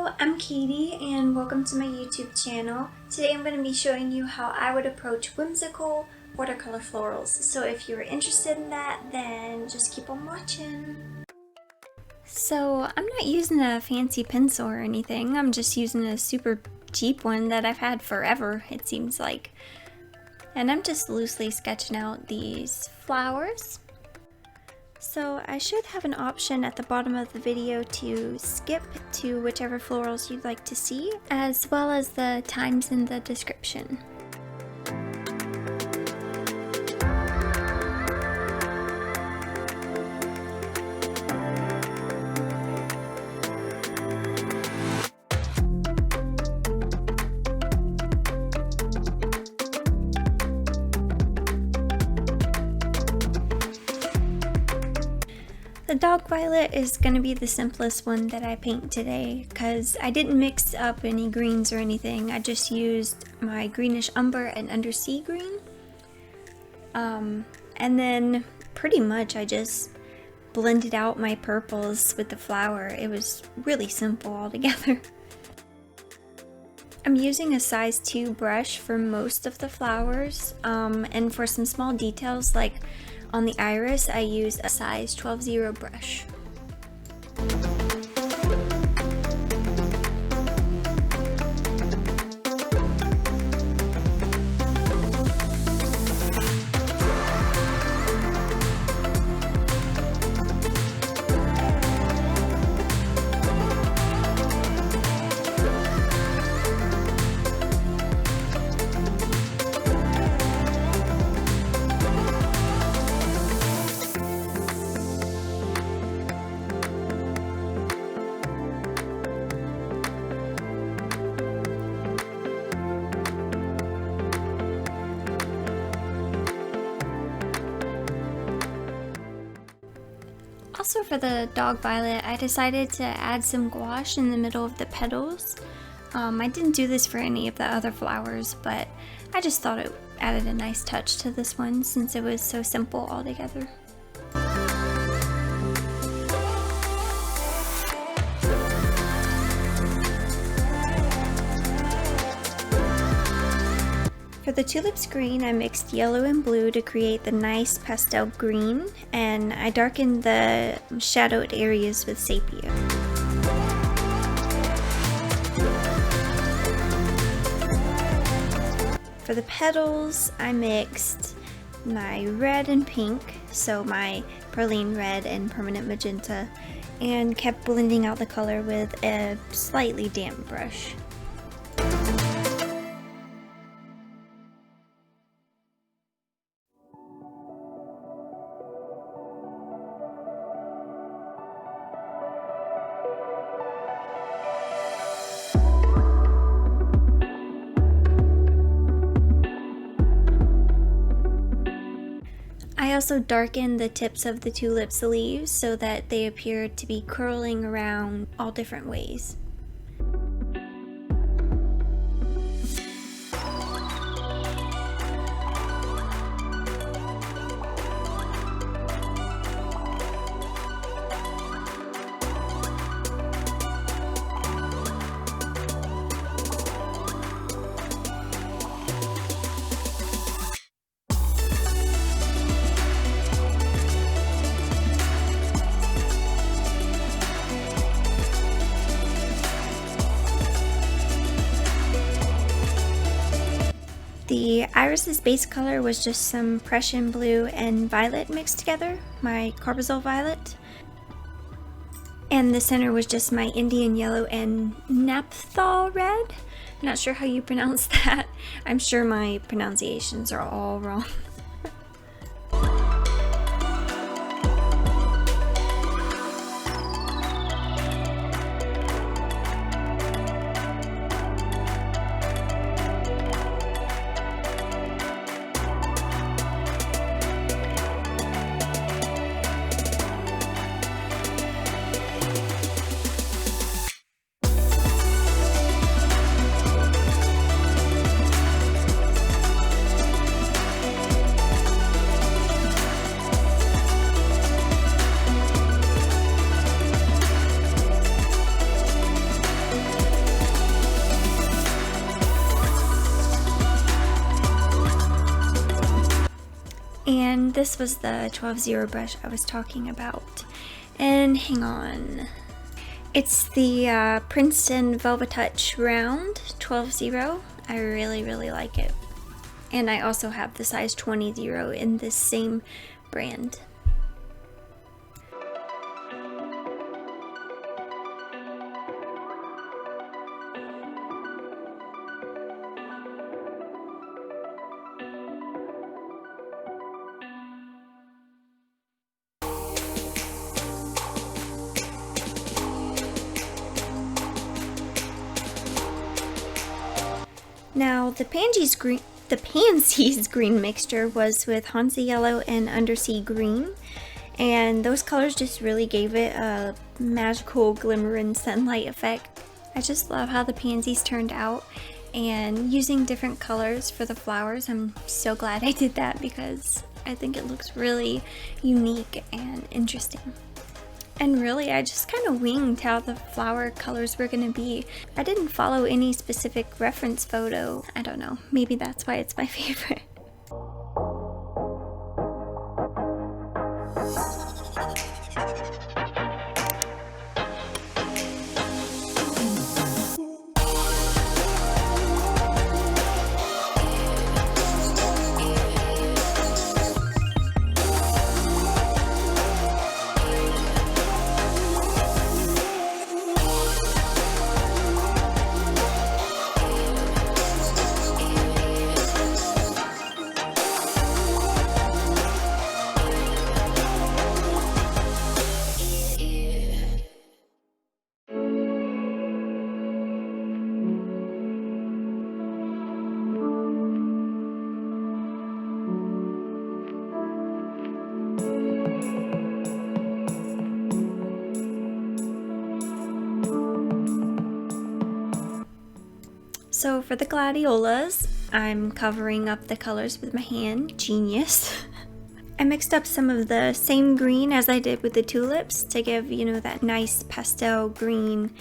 Hello, I'm Katie and welcome to my YouTube channel. Today I'm going to be showing you how I would approach whimsical watercolor florals. So if you're interested in that, then just keep on watching. So I'm not using a fancy pencil or anything, I'm just using a super cheap one that I've had forever, it seems like. And I'm just loosely sketching out these flowers. So I should have an option at the bottom of the video to skip to whichever florals you'd like to see, as well as the times in the description. The dog violet is going to be the simplest one that I paint today because I didn't mix up any greens or anything. I just used my greenish umber and undersea green. And then pretty much I just blended out my purples with the flower. It was really simple altogether. I'm using a size 2 brush for most of the flowers, and for some small details like on the iris, I use a size 12-0 brush. Also for the dog violet, I decided to add some gouache in the middle of the petals. I didn't do this for any of the other flowers, but I just thought it added a nice touch to this one since it was so simple altogether. For the tulips green, I mixed yellow and blue to create the nice pastel green, and I darkened the shadowed areas with sepia. For the petals, I mixed my red and pink, so my praline red and permanent magenta, and kept blending out the color with a slightly damp brush. I also darkened the tips of the tulips leaves so that they appeared to be curling around all different ways. The iris's base color was just some Prussian blue and violet mixed together, my carbazole violet. And the center was just my Indian yellow and naphthol red. Not sure how you pronounce that. I'm sure my pronunciations are all wrong. this was the 12-0 brush I was talking about. And hang on. It's the Princeton Velvetouch Round 12-0. I really like it. And I also have the size 20-0 in this same brand. Now the Pansies green mixture was with Hansa Yellow and Undersea Green, and those colors just really gave it a magical glimmer and sunlight effect. I just love how the pansies turned out, and using different colors for the flowers, I'm so glad I did that because I think it looks really unique and interesting. And really, I just kind of winged how the flower colors were going to be. I didn't follow any specific reference photo. I don't know, maybe that's why it's my favorite. So for the Gladiolas, I'm covering up the colors with my hand. Genius. I mixed up some of the same green as I did with the tulips to give, you know, that nice pastel green.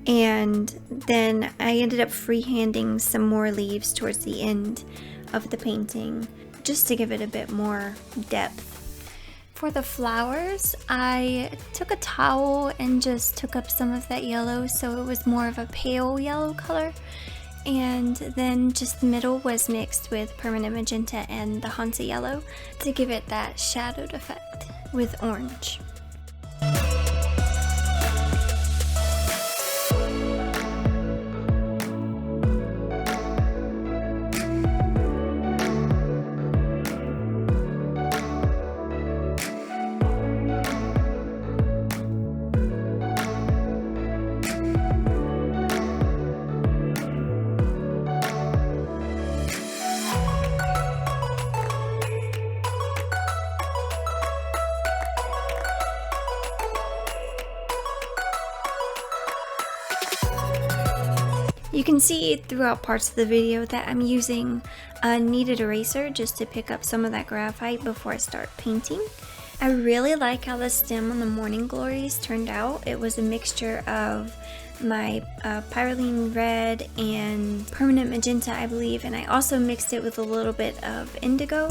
And then I ended up freehanding some more leaves towards the end of the painting, just to give it a bit more depth. For the flowers, I took a towel and just took up some of that yellow, so it was more of a pale yellow color. And then just the middle was mixed with permanent magenta and the Hansa yellow to give it that shadowed effect with orange. You can see throughout parts of the video that I'm using a kneaded eraser just to pick up some of that graphite before I start painting. I really like how the stem on the Morning Glories turned out. It was a mixture of my pyroline red and permanent magenta, I believe, and I also mixed it with a little bit of indigo.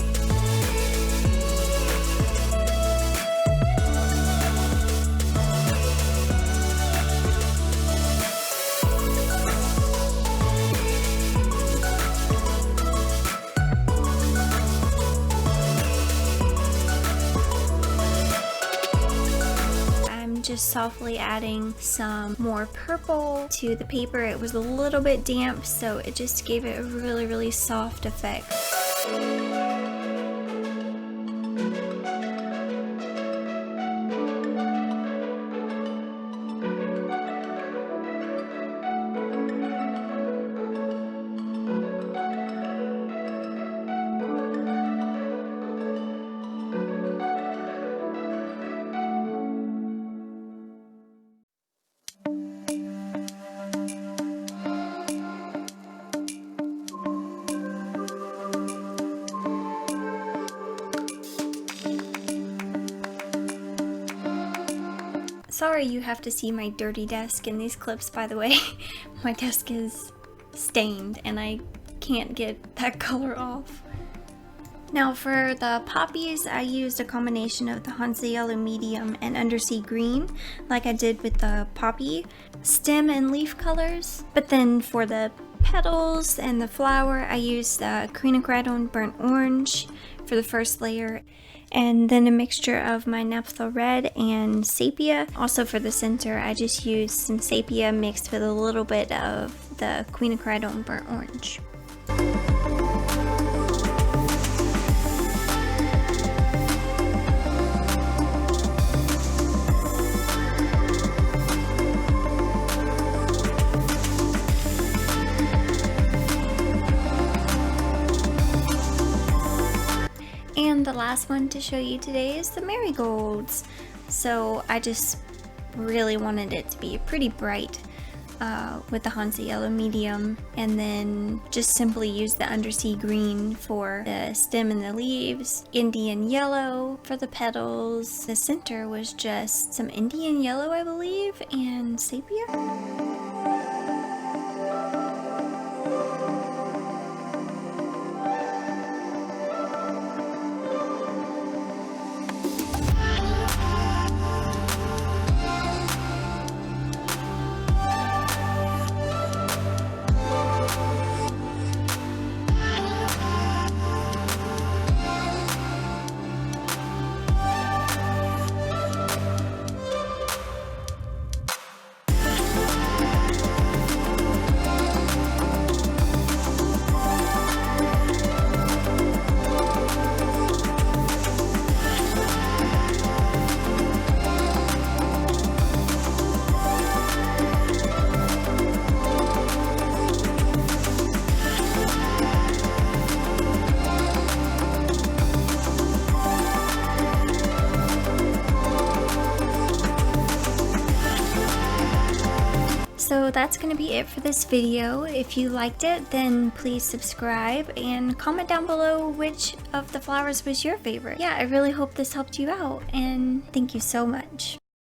Just softly adding some more purple to the paper. It was a little bit damp, so it just gave it a really soft effect. Sorry you have to see my dirty desk in these clips, by the way. My desk is stained and I can't get that color off. Now for the poppies, I used a combination of the Hansa Yellow Medium and Undersea Green, like I did with the poppy stem and leaf colors. But then for the petals and the flower, I used the quinacridone burnt orange for the first layer, and then a mixture of my naphtha red and sepia. Also for the center, I just used some sepia mixed with a little bit of the quinacridone burnt orange. And the last one to show you today is the marigolds. So I just really wanted it to be pretty bright with the Hansa Yellow Medium, and then just simply use the Undersea Green for the stem and the leaves, Indian Yellow for the petals. The center was just some Indian Yellow, I believe, and sepia. So that's going to be it for this video. If you liked it, then please subscribe and comment down below which of the flowers was your favorite. Yeah, I really hope this helped you out, and thank you so much.